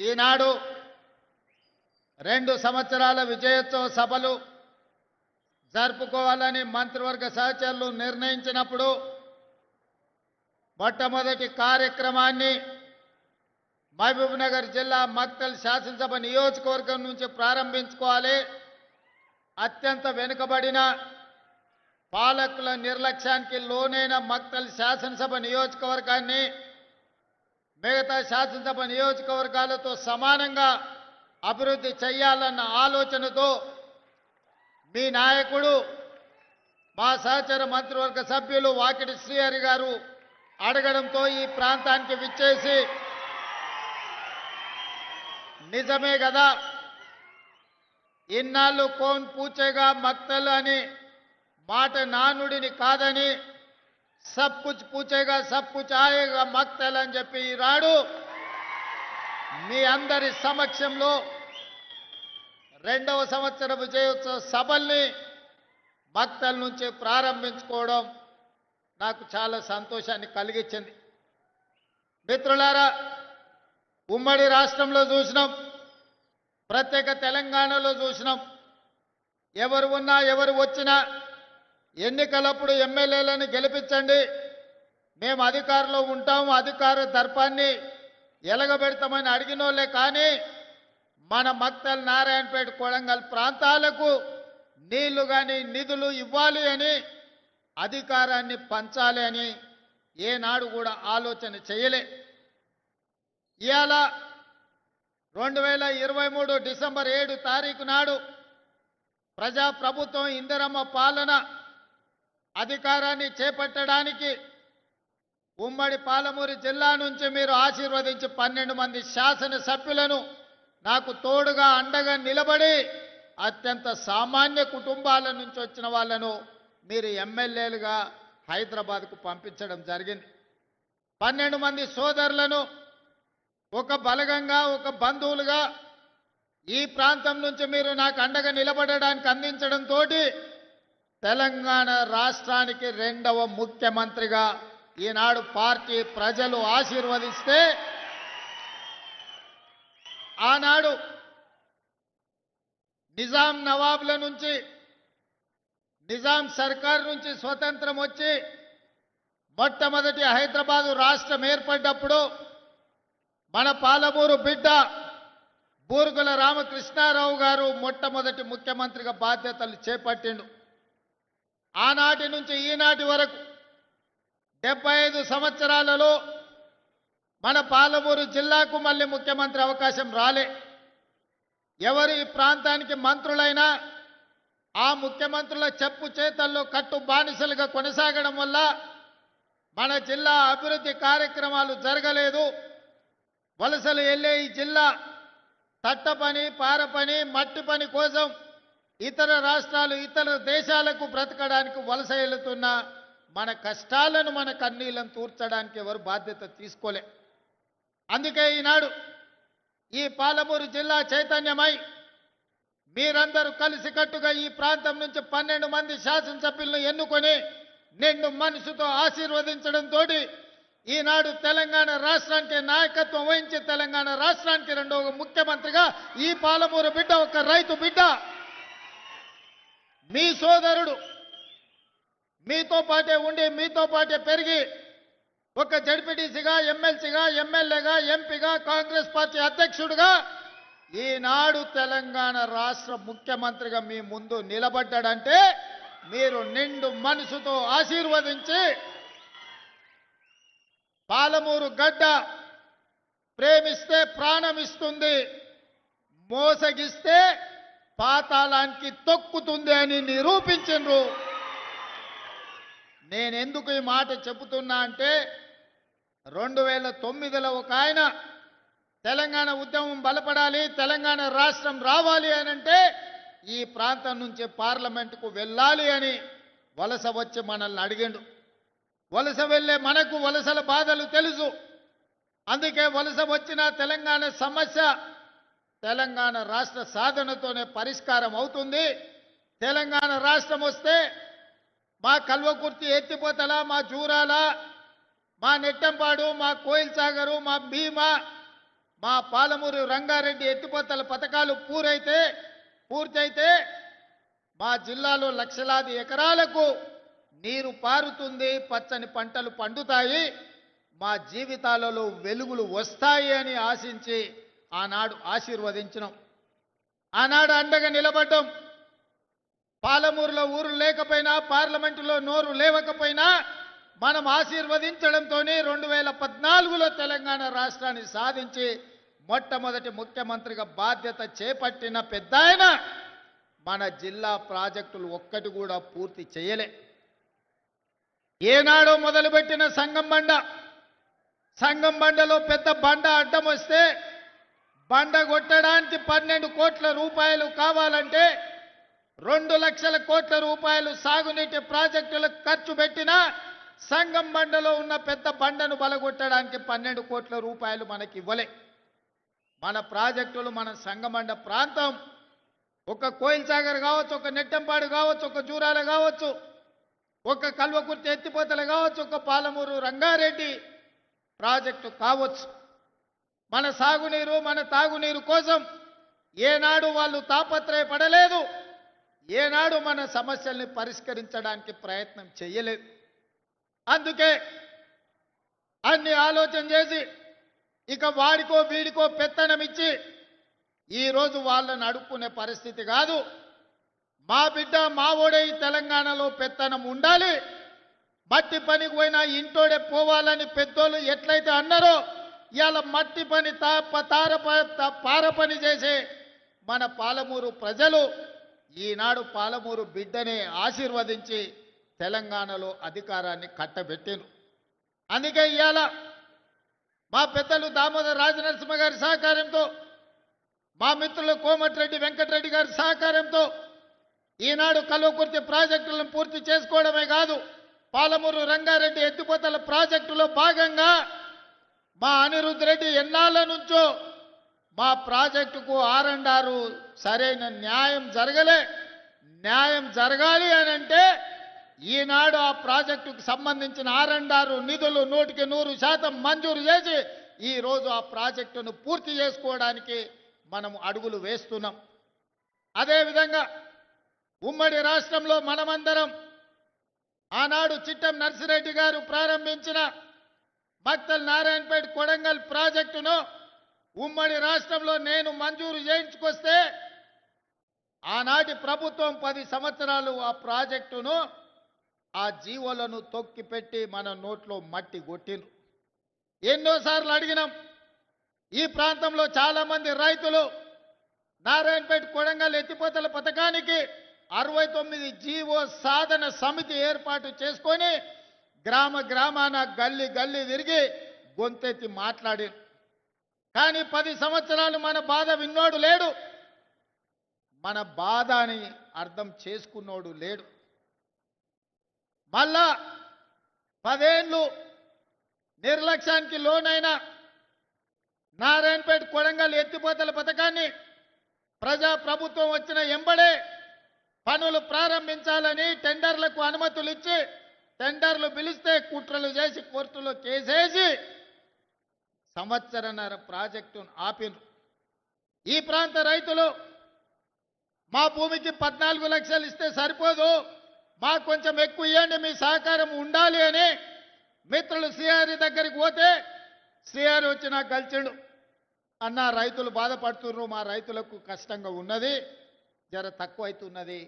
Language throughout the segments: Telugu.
ఈనాడు 2 సంవత్సరాల విజయోత్సవ సభలు జరుపుకోవాలని మంత్రివర్గ సహచరులు నిర్ణయించినప్పుడు మొట్టమొదటి కార్యక్రమాన్ని మహబూబ్నగర్ జిల్లా మక్తల్ శాసనసభ నియోజకవర్గం నుంచి ప్రారంభించుకోవాలి. అత్యంత వెనుకబడిన పాలకుల నిర్లక్ష్యానికి లోనైన మక్తల్ శాసనసభ నియోజకవర్గాన్ని మిగతా శాసనసభ నియోజకవర్గాలతో సమానంగా అభివృద్ధి చేయాలన్న ఆలోచనతో మీ నాయకుడు మా సహచర మంత్రివర్గ సభ్యులు వాకిటి శ్రీహరి గారు అడగడంతో ఈ ప్రాంతానికి విచ్చేసి నిజమే కదా ఇన్నాళ్ళు కోన్ పూచేగా మక్తల్ అని మాట నానుడిని కాదని సబ్ కుచ్ పూచేగా సబ్ కుచ్ ఆయేగా మక్తల్ అని చెప్పి ఈనాడు మీ అందరి సమక్షంలో 2వ సంవత్సర విజయోత్సవ సభల్ని మక్తల్ నుంచి ప్రారంభించుకోవడం నాకు చాలా సంతోషాన్ని కలిగించింది. మిత్రులారా, ఉమ్మడి రాష్ట్రంలో చూసినాం, ప్రత్యేక తెలంగాణలో చూసినాం. ఎవరు ఉన్నా ఎవరు వచ్చినా ఎన్నికలప్పుడు ఎమ్మెల్యేలను గెలిపించండి, మేము అధికారంలో ఉంటాం, అధికార దర్పాన్ని ఎలగబెడతామని అడిగినోళ్ళే. కానీ మన మక్తల్, నారాయణపేట, కొడంగల్ ప్రాంతాలకు నీళ్లు కానీ నిధులు ఇవ్వాలి అని, అధికారాన్ని పంచాలి అని ఏనాడు కూడా ఆలోచన చేయలే. ఇవాళ 2023 డిసెంబర్ 7 తారీఖు నాడు ప్రజాప్రభుత్వం ఇందిరమ్మ పాలన అధికారాన్ని చేపట్టడానికి ఉమ్మడి పాలమూరు జిల్లా నుంచి మీరు ఆశీర్వదించి 12 మంది శాసనసభ్యులను నాకు తోడుగా అండగా నిలబడి అత్యంత సామాన్య కుటుంబాల నుంచి వచ్చిన వాళ్ళను మీరు ఎమ్మెల్యేలుగా హైదరాబాద్కు పంపించడం జరిగింది. 12 మంది సోదరులను ఒక బలగంగా, ఒక బంధువులుగా ఈ ప్రాంతం నుంచి మీరు నాకు అండగా నిలబడడానికి అందించడంతో తెలంగాణ రాష్ట్రానికి 2వ ముఖ్యమంత్రిగా ఈనాడు పార్టీ ప్రజలు ఆశీర్వదిస్తే, ఆనాడు నిజాం నవాబుల నుంచి, నిజాం సర్కార్ నుంచి స్వతంత్రం వచ్చి మొట్టమొదటి హైదరాబాదు రాష్ట్రం ఏర్పడ్డప్పుడు మన పాలమూరు బిడ్డ బూరుగుల రామకృష్ణారావు గారు మొట్టమొదటి ముఖ్యమంత్రిగా బాధ్యతలు చేపట్టిండు. ఆనాటి నుంచి ఈనాటి వరకు 75 సంవత్సరాలలో మన పాలమూరు జిల్లాకు మళ్ళీ ముఖ్యమంత్రి అవకాశం రాలే. ఎవరు ఈ ప్రాంతానికి మంత్రులైనా ఆ ముఖ్యమంత్రుల చెప్పు చేతల్లో కట్టు బానిసలుగా కొనసాగడం వల్ల మన జిల్లా అభివృద్ధి కార్యక్రమాలు జరగలేదు. వలసలు వెళ్ళే ఈ జిల్లా తట్ట పని, పార పని, మట్టి పని కోసం ఇతర రాష్ట్రాలు, ఇతర దేశాలకు బ్రతకడానికి వలస వెళుతున్న మన కష్టాలను, మన కన్నీళ్లను తూర్చడానికి ఎవరు బాధ్యత తీసుకోలే. అందుకే ఈనాడు ఈ పాలమూరు జిల్లా చైతన్యమై మీరందరూ కలిసికట్టుగా ఈ ప్రాంతం నుంచి 12 మంది శాసనసభ్యులను ఎన్నుకొని నిండు మనసుతో ఆశీర్వదించడంతో ఈనాడు తెలంగాణ రాష్ట్రానికి నాయకత్వం వహించి తెలంగాణ రాష్ట్రానికి 2వ ముఖ్యమంత్రిగా ఈ పాలమూరు బిడ్డ, ఒక రైతు బిడ్డ, మీ సోదరుడు, మీతో పాటే ఉండి మీతో పాటే పెరిగి ఒక జడ్పీటీసీగా, ఎమ్మెల్సీగా, ఎమ్మెల్యేగా, ఎంపీగా, కాంగ్రెస్ పార్టీ అధ్యక్షుడిగా ఈనాడు తెలంగాణ రాష్ట్ర ముఖ్యమంత్రిగా మీ ముందు నిలబడ్డాడంటే మీరు నిండు మనసుతో ఆశీర్వదించి, పాలమూరు గడ్డ ప్రేమిస్తే ప్రాణం ఇస్తుంది, మోసగిస్తే పాతాళానికి తొక్కుతుంది అని నిరూపించిండ్రు. నేనెందుకు ఈ మాట చెబుతున్నా అంటే 2009లో ఒక ఆయన తెలంగాణ ఉద్యమం బలపడాలి, తెలంగాణ రాష్ట్రం రావాలి అనంటే ఈ ప్రాంతం నుంచి పార్లమెంటుకు వెళ్ళాలి అని వలస వచ్చి మనల్ని అడిగిండు. వలస వెళ్ళే మనకు వలసల బాధలు తెలుసు. అందుకే వలస వచ్చిన తెలంగాణ సమస్య తెలంగాణ రాష్ట్ర సాధనతోనే పరిష్కారం అవుతుంది. తెలంగాణ రాష్ట్రం వస్తే మా కల్వకుర్తి, ఎత్తిపోతల, మా జూరాల, మా నెట్టంపాడు, మా కోయిల్ సాగరు, మా భీమా, మా పాలమూరు రంగారెడ్డి ఎత్తిపోతల పథకాలు పూర్తయితే మా జిల్లాలో లక్షలాది ఎకరాలకు నీరు పారుతుంది, పచ్చని పంటలు పండుతాయి, మా జీవితాలలో వెలుగులు వస్తాయి అని ఆశించి ఆనాడు ఆశీర్వదించినాం. ఆనాడు అండగా నిలబడ్డాం. పాలమూరులో ఊరు లేకపోయినా, పార్లమెంటులో నోరు లేవకపోయినా మనం ఆశీర్వదించడంతో 2014లో తెలంగాణ రాష్ట్రాన్ని సాధించి మొట్టమొదటి ముఖ్యమంత్రిగా బాధ్యత చేపట్టిన పెద్దాయన మన జిల్లా ప్రాజెక్టులు ఒక్కటి కూడా పూర్తి చేయలే. ఏనాడో మొదలుపెట్టిన సంగం బండలో పెద్ద బండ అడ్డం వస్తే బండ కొట్టడానికి 12 కోట్ల రూపాయలు కావాలంటే 2 లక్షల కోట్ల రూపాయలు సాగునీటి ప్రాజెక్టులకు ఖర్చు పెట్టినా సంగం బండలో ఉన్న పెద్ద బండను బలగొట్టడానికి 12 కోట్ల రూపాయలు మనకి ఇవ్వలే. మన ప్రాజెక్టులు, మన సంగమండ ప్రాంతం ఒక కోయిల్ సాగర్ కావచ్చు, ఒక నెట్టంపాడు కావచ్చు, ఒక జూరాల కావచ్చు, ఒక కల్వకుర్తి ఎత్తిపోతలు కావచ్చు, ఒక పాలమూరు రంగారెడ్డి ప్రాజెక్టు కావచ్చు. మన సాగునీరు, మన తాగునీరు కోసం ఏనాడు వాళ్ళు తాపత్రయపడలేదు, ఏనాడు మన సమస్యల్ని పరిష్కరించడానికి ప్రయత్నం చేయలేదు. అందుకే అన్ని ఆలోచన చేసి ఇక వాడికో వీడికో పెత్తనం ఇచ్చి ఈరోజు వాళ్ళని అడుక్కునే పరిస్థితి కాదు. మా బిడ్డ మావోడే ఈ తెలంగాణలో పెత్తనం ఉండాలి, మట్టి పనికి పోయినా ఇంటోడే పోవాలని పెద్దోళ్ళు ఎట్లయితే అన్నారో ఇవాళ మట్టి పని పార పని చేసే మన పాలమూరు ప్రజలు ఈనాడు పాలమూరు బిడ్డనే ఆశీర్వదించి తెలంగాణలో అధికారాన్ని కట్టబెట్టారు. అందుకే ఇవాళ మా పెద్దలు దామోదర రాజనరసింహ గారి సహకారంతో, మా మిత్రులు కోమటిరెడ్డి వెంకటరెడ్డి గారి సహకారంతో ఈనాడు కల్వకుర్తి ప్రాజెక్టులను పూర్తి చేసుకోవడమే కాదు, పాలమూరు రంగారెడ్డి ఎత్తిపోతల ప్రాజెక్టులో భాగంగా మా అనిరుద్ధ్ రెడ్డి ఎన్నాళ్ళ నుంచో మా ప్రాజెక్టుకు R&R సరైన న్యాయం జరగాలి అని అంటే ఈనాడు ఆ ప్రాజెక్టుకు సంబంధించిన R&R నిధులు 100% మంజూరు చేసి ఈరోజు ఆ ప్రాజెక్టును పూర్తి చేసుకోవడానికి మనం అడుగులు వేస్తున్నాం. అదేవిధంగా ఉమ్మడి రాష్ట్రంలో మనమందరం ఆనాడు చిట్టం నర్సిరెడ్డి గారు ప్రారంభించిన మక్తల్ నారాయణపేట కొడంగల్ ప్రాజెక్టును ఉమ్మడి రాష్ట్రంలో నేను మంజూరు చేయించుకొస్తే ఆనాటి ప్రభుత్వం 10 సంవత్సరాలు ఆ ప్రాజెక్టును, ఆ జీవోలను తొక్కిపెట్టి మన నోట్లో మట్టి కొట్టిండ్రు. ఎన్నోసార్లు అడిగినాం. ఈ ప్రాంతంలో చాలా మంది రైతులు నారాయణపేట కొడంగల్ ఎత్తిపోతల పథకానికి 69 జీవో సాధన సమితి ఏర్పాటు చేసుకొని గ్రామాన గల్లీ తిరిగి గొంతెత్తి మాట్లాడి, కానీ 10 సంవత్సరాలు మన బాధ విన్నోడు లేడు, మన బాధని అర్థం చేసుకున్నోడు లేడు. మళ్ళా 10 ఏళ్ళు నిర్లక్ష్యానికి లోనైన నారాయణపేట కొడంగల్ ఎత్తిపోతల పథకాన్ని ప్రభుత్వం వచ్చిన ఎంబడే పనులు ప్రారంభించాలని టెండర్లకు అనుమతులు ఇచ్చి, టెండర్లు పిలిస్తే కుట్రలు చేసి కోర్టులో కేసేసి సంవత్సరన్నర ప్రాజెక్టును ఆపినరు. ఈ ప్రాంత రైతులు మా భూమికి 14 లక్షలు ఇస్తే సరిపోదు, మాకు కొంచెం ఎక్కువ ఇవ్వండి, మీ సహకారం ఉండాలి అని మిత్రులు శ్రీహరి దగ్గరికి పోతే శ్రీహరి వచ్చి నాకు కలిసిండు. అన్న, రైతులు బాధపడుతున్నారు, మా రైతులకు కష్టంగా ఉన్నది, జర తక్కువ అవుతున్నది,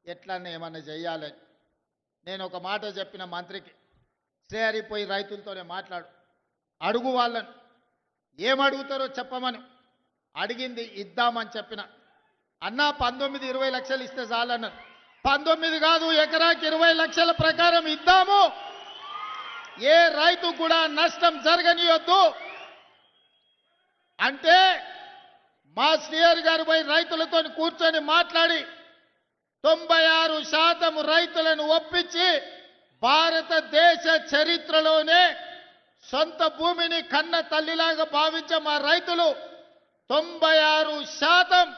ఎట్లన్నా ఏమన్నా చెయ్యాలని. నేను ఒక మాట చెప్పిన మంత్రికి, శ్రీహరి పోయి రైతులతోనే మాట్లాడు, అడుగు వాళ్ళను, ఏమడుగుతారో చెప్పమని. అడిగింది ఇద్దామని చెప్పిన. అన్న 19-20 లక్షలు ఇస్తే చాలన్నారు. 19 కాదు, ఎకరాకి 20 లక్షల ప్రకారం ఇద్దాము, ఏ రైతు కూడా నష్టం జరగనియొద్దు అంటే మా శ్రీహరి గారు పోయి రైతులతో కూర్చొని మాట్లాడి 96% రైతులను ఒప్పించి భారతదేశ చరిత్రలోనే సొంత భూమిని కన్న తల్లిలాగా భావించే మా రైతులు 96%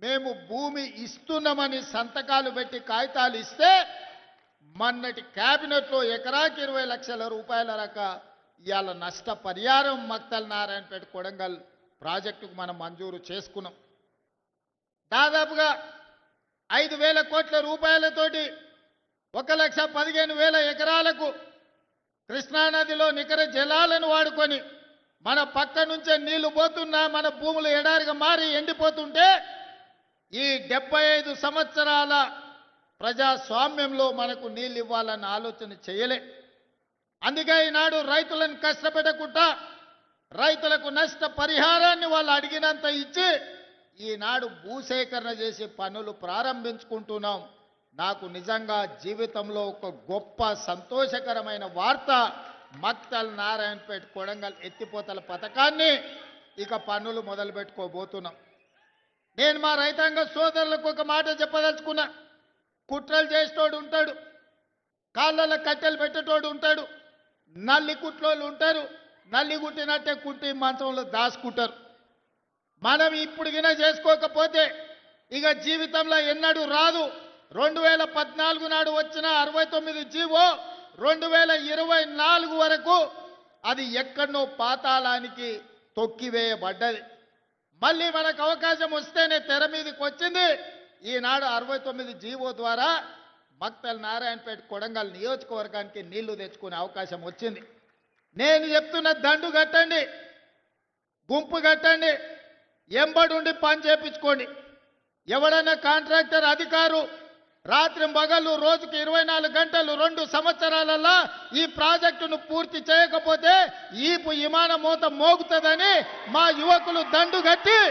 మేము భూమి ఇస్తున్నామని సంతకాలు పెట్టి కాగితాలు ఇస్తే మొన్నటి కేబినెట్లో ఎకరాకి 20 లక్షల రూపాయల ఇవాళ నష్టపరిహారం మక్తల్ నారాయణపేట కొడంగల్ ప్రాజెక్టుకు మనం మంజూరు చేసుకున్నాం. దాదాపుగా 5,000 కోట్ల రూపాయలతోటి 1,15,000 ఎకరాలకు కృష్ణానదిలో నికర జలాలను వాడుకొని మన పక్క నుంచే నీళ్లు పోతున్నా మన భూములు ఎడారిగా మారి ఎండిపోతుంటే ఈ 75 సంవత్సరాల ప్రజాస్వామ్యంలో మనకు నీళ్ళు ఇవ్వాలన్న ఆలోచన చేయలే. అందుకే ఈనాడు రైతులను కష్టపెట్టకుండా రైతులకు నష్ట పరిహారాన్ని వాళ్ళు అడిగినంత ఇచ్చి ఈనాడు భూసేకరణ చేసి పనులు ప్రారంభించుకుంటున్నాం. నాకు నిజంగా జీవితంలో ఒక గొప్ప సంతోషకరమైన వార్త, మక్తల్ నారాయణపేట కొడంగల్ ఎత్తిపోతల పథకాన్ని ఇక పనులు మొదలు పెట్టుకోబోతున్నాం. నేను మా రైతాంగ సోదరులకు ఒక మాట చెప్పదలుచుకున్నా. కుట్రలు చేసేటోడు ఉంటాడు, కాళ్ళలో కట్టెలు పెట్టేటోడు ఉంటాడు, నల్లి కుట్లోళ్ళు ఉంటారు, నల్లి కుట్టినట్టే కుట్టి మంచంలో దాచుకుంటారు. మనం ఇప్పుడు గిన చేసుకోకపోతే ఇక జీవితంలో ఎన్నడూ రాదు. 2014 నాడు వచ్చిన 69 జీవో 2024 వరకు అది ఎక్కడనో పాతాళానికి తొక్కివేయబడ్డది. మళ్ళీ మనకు అవకాశం వస్తేనే తెర మీదకి వచ్చింది. ఈనాడు 69 జీవో ద్వారా మక్తల్ నారాయణపేట కొడంగల్ నియోజకవర్గానికి నీళ్లు తెచ్చుకునే అవకాశం వచ్చింది. నేను చెప్తున్న దండు కట్టండి, గుంపు కట్టండి, ఎంబడుండి పని చేపించుకోండి. ఎవడన్నా కాంట్రాక్టర్ అధికారు రాత్రి పగళ్ళు రోజుకి 24 గంటలు 2 సంవత్సరాలలో ఈ ప్రాజెక్టును పూర్తి చేయకపోతే ఈపు విమాన మోత మోగుతుందని మా యువకులు దండు కట్టి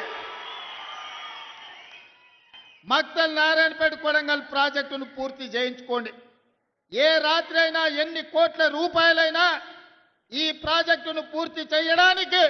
మక్తల్ నారాయణపేట కొడంగల్ ప్రాజెక్టును పూర్తి చేయించుకోండి. ఏ రాత్రి అయినా ఎన్ని కోట్ల రూపాయలైనా ఈ ప్రాజెక్టును పూర్తి చేయడానికి